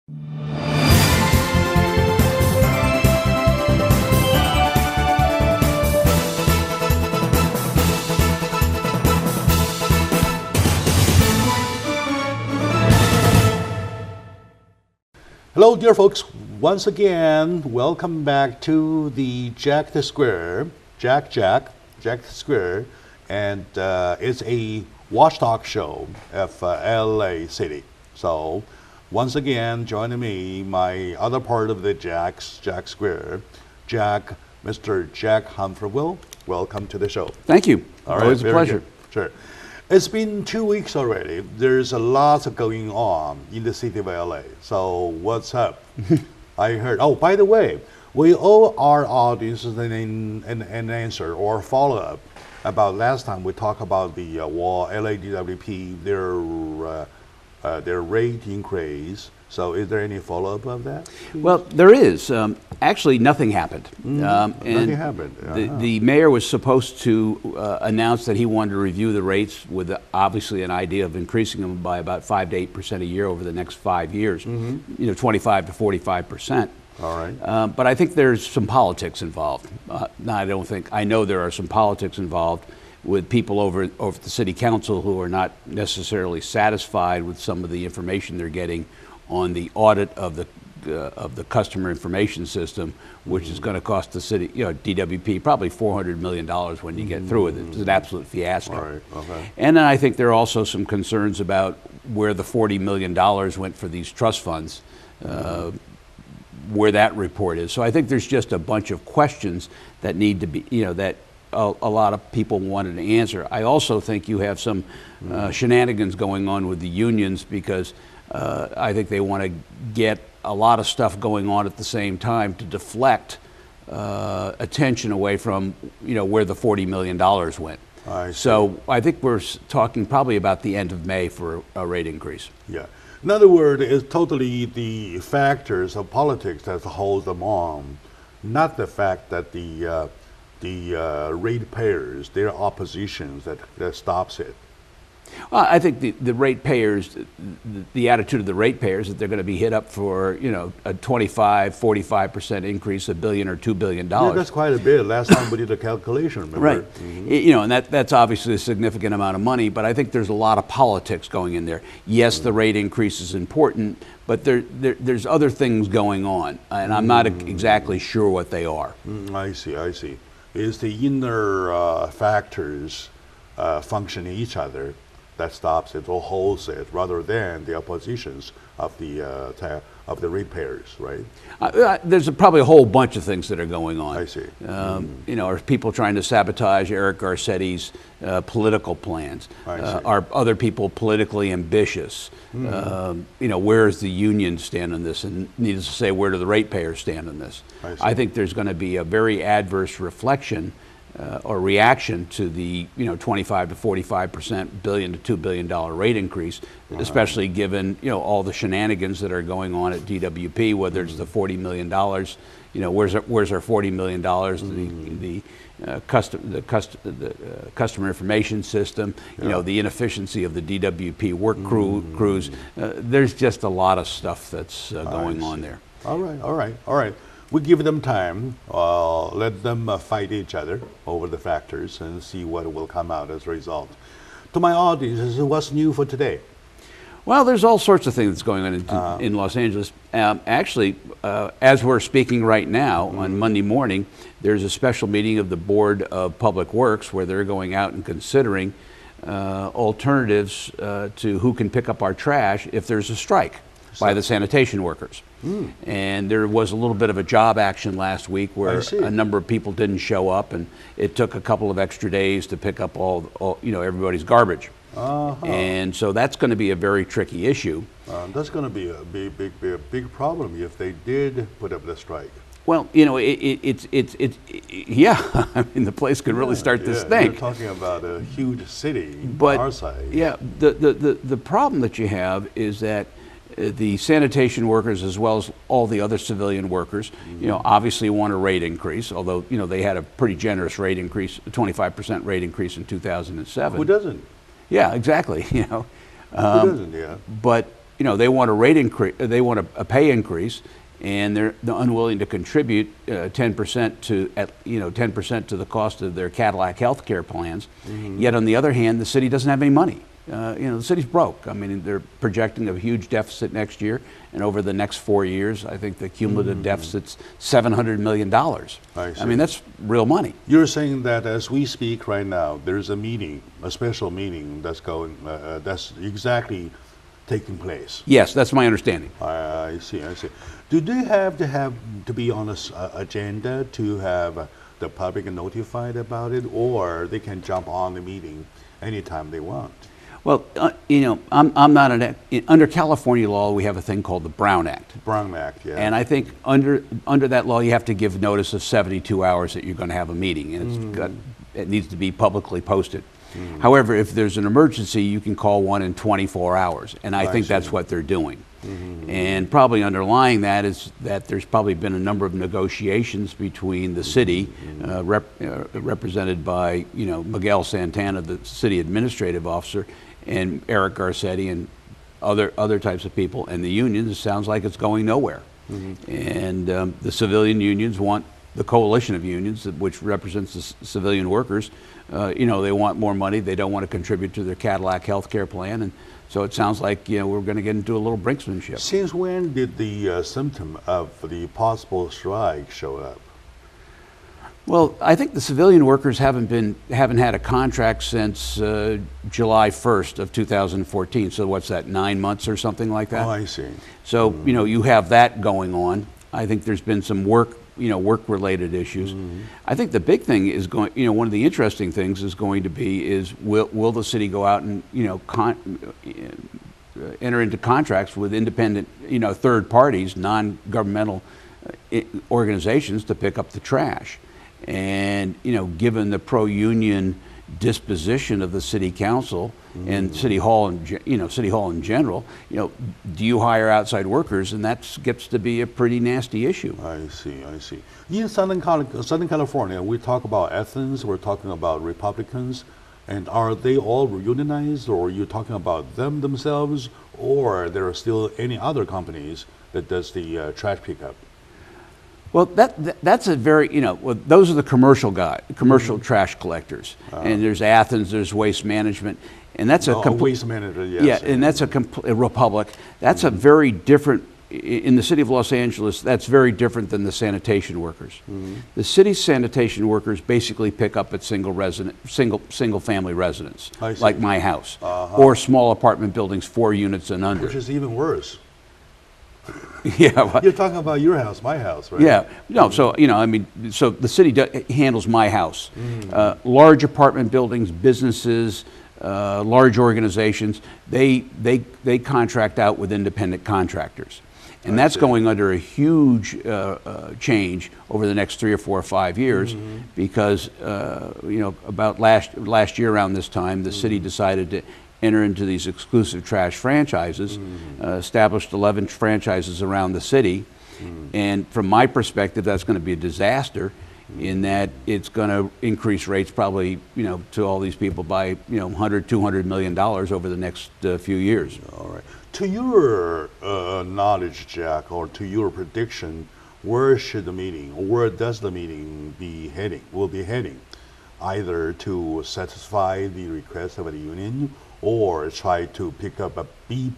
Hello, dear folks. Once again, welcome back to the Jack the Square, Jack the Square, and it's a watchdog show of LA City. So, once again, joining me, my other part of the Jack Square, Mr. Jack Humphreyville. Welcome to the show. Thank you. All Always right, a pleasure. Good. Sure. It's been 2 weeks already. There's a lot going on in the city of LA. So what's up? I heard. Oh, by the way, we owe our audience an answer or follow up about last time we talked about the LADWP, their rate increase. So is there any follow up of that? Well, there is. Actually, nothing happened. Nothing happened. The mayor was supposed to announce that he wanted to review the rates with obviously an idea of increasing them by about 5 to 8% a year over the next 5 years. 25 to 45%. All right. But I think there's some politics involved. I know there are some politics involved with people over at the city council who are not necessarily satisfied with some of the information they're getting on the audit of the customer information system, which is going to cost the city, DWP, probably $400 million when you get through it. It's an absolute fiasco. All right. Okay. And then I think there are also some concerns about where the $40 million went for these trust funds, where that report is. So I think there's just a bunch of questions that need to be, that a lot of people wanted to answer. I also think you have some shenanigans going on with the unions because I think they want to get a lot of stuff going on at the same time to deflect attention away from where the $40 million went. So I think we're talking probably about the end of May for a rate increase. Yeah. In other words, it's totally the factors of politics that hold them on, not the fact that the ratepayers, their oppositions that stops it. Well, I think the ratepayers, the attitude of the ratepayers that they're going to be hit up for, a 25, 45% increase, $1 billion or $2 billion. Yeah, that's quite a bit. Last time we did a calculation, remember? Right. And that's obviously a significant amount of money, but I think there's a lot of politics going in there. Yes, the rate increase is important, but there's other things going on, and I'm not exactly sure what they are. I see. It's the inner factors functioning each other that stops it or holds it, rather than the oppositions of the ratepayers, right? There's probably a whole bunch of things that are going on. I see. Are people trying to sabotage Eric Garcetti's political plans? Are other people politically ambitious? Where does the union stand on this? And needless to say, where do the ratepayers stand on this? I think there's going to be a very adverse reflection or reaction to the 25 to 45% billion to $2 billion rate increase, especially given all the shenanigans that are going on at DWP. Whether it's the $40 million, where's our $40 million? The customer information system, the inefficiency of the DWP work crews. There's just a lot of stuff that's going on there. All right. We give them time, let them fight each other over the factors and see what will come out as a result. To my audience, what's new for today? Well, there's all sorts of things going on in Los Angeles. Actually, as we're speaking right now, on Monday morning, there's a special meeting of the Board of Public Works where they're going out and considering alternatives to who can pick up our trash if there's a strike by the sanitation workers. And there was a little bit of a job action last week where a number of people didn't show up, and it took a couple of extra days to pick up all everybody's garbage. And so that's going to be a very tricky issue. That's going to be a big problem if they did put up the strike. Well, it's I mean, the place could really start to stink. You're talking about a huge city, but our size. Yeah, the problem that you have is that the sanitation workers, as well as all the other civilian workers, obviously want a rate increase, although, they had a pretty generous rate increase, a 25% rate increase in 2007. Who doesn't? Yeah, exactly, Who doesn't, yeah. But they want a rate increase, they want a pay increase, and they're unwilling to contribute 10% to 10% to the cost of their Cadillac healthcare plans. Yet on the other hand, the city doesn't have any money. The city's broke. I mean, they're projecting a huge deficit next year, and over the next 4 years, I think the cumulative deficit's $700 million. I mean, that's real money. You're saying that as we speak right now, there's a meeting, a special meeting that's going, that's exactly taking place. Yes, that's my understanding. I see. Do they have to be on an agenda to have the public notified about it, or they can jump on the meeting anytime they want? Well, I'm not under California law, we have a thing called the Brown Act. Brown Act, yeah. And I think under that law, you have to give notice of 72 hours that you're going to have a meeting, and it needs to be publicly posted. However, if there's an emergency, you can call one in 24 hours, and I think that's what they're doing. And probably underlying that is that there's probably been a number of negotiations between the city, represented by Miguel Santana, the city administrative officer, and Eric Garcetti and other types of people, and the unions. It sounds like it's going nowhere. And the civilian unions want, the coalition of unions, which represents the civilian workers, they want more money. They don't want to contribute to their Cadillac healthcare plan, and so it sounds like we're going to get into a little brinksmanship. Since when did the symptom of the possible strike show up? Well, I think the civilian workers haven't had a contract since July 1st of 2014. So what's that, 9 months or something like that? Oh, I see. So you have that going on. I think there's been some work-related issues. I think the big thing is going. One of the interesting things is going to be will the city go out and enter into contracts with independent third parties, non-governmental organizations to pick up the trash. And given the pro-union disposition of the city council and city hall in general, do you hire outside workers? And that gets to be a pretty nasty issue. I see. In Southern California, we talk about Athens, we're talking about Republicans, and are they all unionized, or are you talking about them themselves, or there are still any other companies that does the trash pickup? Well, that's a very, those are the commercial trash collectors. And there's Athens, there's Waste Management, and that's Waste Management, yes. Yeah, and that's a Republic. That's a very different, in the city of Los Angeles, that's very different than the sanitation workers. The city's sanitation workers basically pick up at single family residence, like my house, or small apartment buildings, 4 units and under. Which is even worse. Yeah, well, you're talking about your house, my house, right? Yeah, no. So so the city handles my house. Large apartment buildings, businesses, large organizations, they contract out with independent contractors, and that's going under a huge change over the next 3 or 4 or 5 years, because about last year around this time, the city decided to enter into these exclusive trash franchises, established 11 franchises around the city. And from my perspective, that's going to be a disaster, in that it's going to increase rates probably, to all these people by, $100–200 million over the next few years. All right. To your knowledge, Jack, or to your prediction, where does the meeting will be heading? Either to satisfy the request of the union, or try to pick up a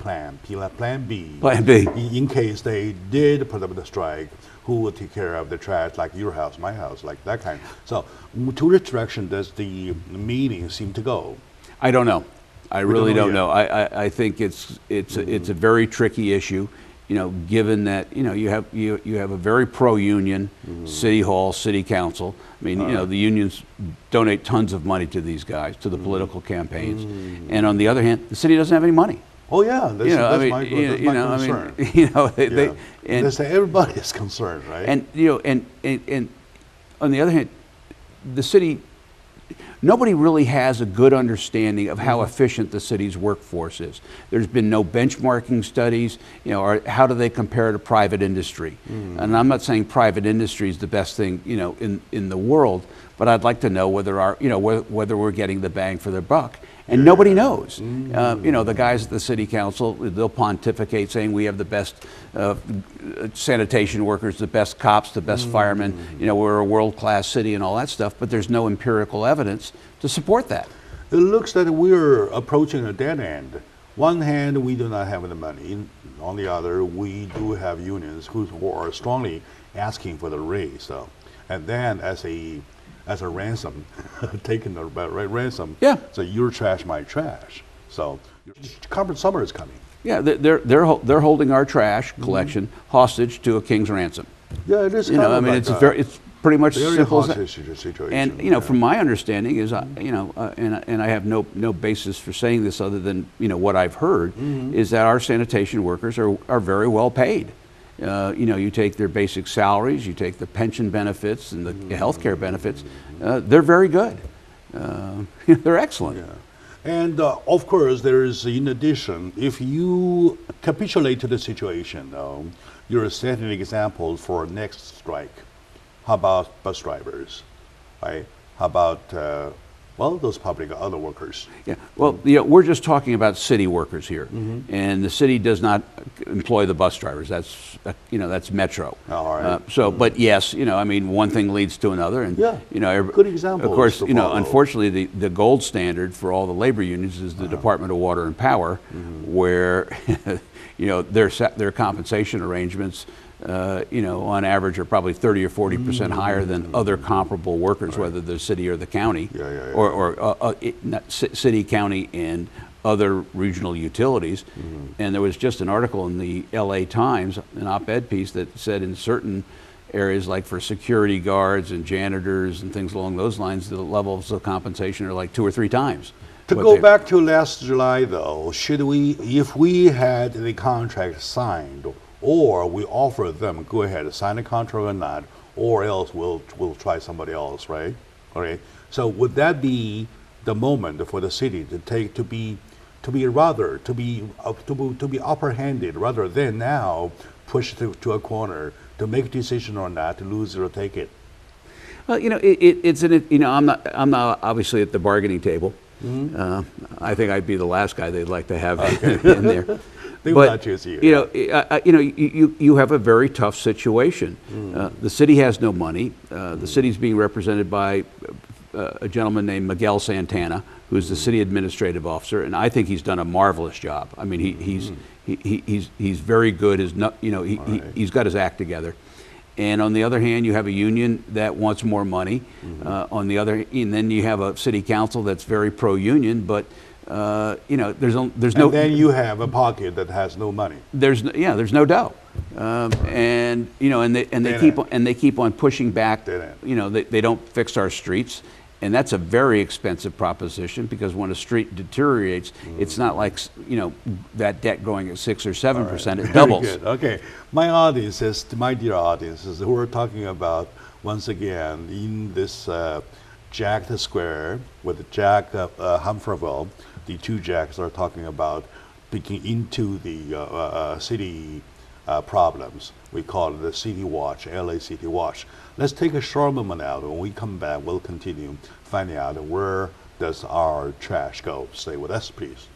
plan B. Plan B. In case they did put up the strike, who will take care of the trash, like your house, my house, like that kind. So, to which direction does the meeting seem to go? I don't know. I really don't know. I think it's a very tricky issue. Given that you have a very pro-union city hall, city council. I mean, the unions donate tons of money to these guys, to the political campaigns, and on the other hand, the city doesn't have any money. Oh yeah, that's my concern. That's everybody is concerned, right? And on the other hand, the city. Nobody really has a good understanding of how efficient the city's workforce is. There's been no benchmarking studies, or how do they compare to private industry? And I'm not saying private industry is the best thing, in the world, but I'd like to know whether whether we're getting the bang for their buck. and nobody knows. You know, the guys at the city council, they'll pontificate saying we have the best sanitation workers, the best cops, the best firemen, you know, we're a world-class city and all that stuff, but there's no empirical evidence to support that. It looks that we're approaching a dead end. One hand, we do not have the money. On the other, we do have unions who are strongly asking for the raise. So, and then as a ransom, taking the ransom. Yeah. So your trash, my trash. So, conference summer is coming. Yeah, they're holding our trash collection hostage to a king's ransom. Yeah, it is. You know, I mean, it's pretty much simple as that. Situation. And you know, from my understanding is, you know, and I have no basis for saying this other than, you know, what I've heard, is that our sanitation workers are very well paid. You know, you take their basic salaries, you take the pension benefits and the health care benefits, they're very good. They're excellent. Yeah. And of course, there is, in addition, if you capitulate to the situation, though, you're setting examples for next strike. How about bus drivers, right? How about, well, those public other workers? Yeah, well, you know, we're just talking about city workers here, and the city does not employ the bus drivers. That's, you know, that's Metro. All right. So, but yes, you know, I mean, one thing leads to another, and yeah, you know, good example. Of course, you know, unfortunately, the gold standard for all the labor unions is the Department of Water and Power, where, you know, their compensation arrangements, you know, on average are probably 30 or 40% higher than other comparable workers, whether they're city or the county, or city, county, and other regional utilities. And there was just an article in the LA Times, an op-ed piece that said in certain areas, like for security guards and janitors and things along those lines, the levels of compensation are like 2 or 3 times. To go back to last July, though, should we, if we had the contract signed, or we offer them, go ahead, sign the contract or not, or else we'll try somebody else, right? Okay. So would that be the moment for the city to be upper-handed rather than now push to a corner to make a decision on that, to lose it or take it? Well, you know, it's you know, I'm not obviously at the bargaining table. I think I'd be the last guy they'd like to have in there. They will not choose you. You know, you have a very tough situation. The city has no money. The city's being represented by a gentleman named Miguel Santana, who's the city administrative officer, and I think he's done a marvelous job. I mean, he's very good. You know, he's got his act together. And on the other hand, you have a union that wants more money. On the other, and then you have a city council that's very pro-union, but you know, there's no. And then you have a pocket that has no money. There's no dough, and you know, and they keep on pushing back. You know, they don't fix our streets, and that's a very expensive proposition, because when a street deteriorates, it's not like, you know, that debt going at 6 or 7%. It doubles. Very good. Okay, my audiences, my dear audiences, who are talking about once again in this jacked square with Jack Humphreywell. The 2 Jacks are talking about picking into the city problems. We call it the City Watch, LA City Watch. Let's take a short moment out. When we come back, we'll continue finding out where does our trash go. Stay with us, please.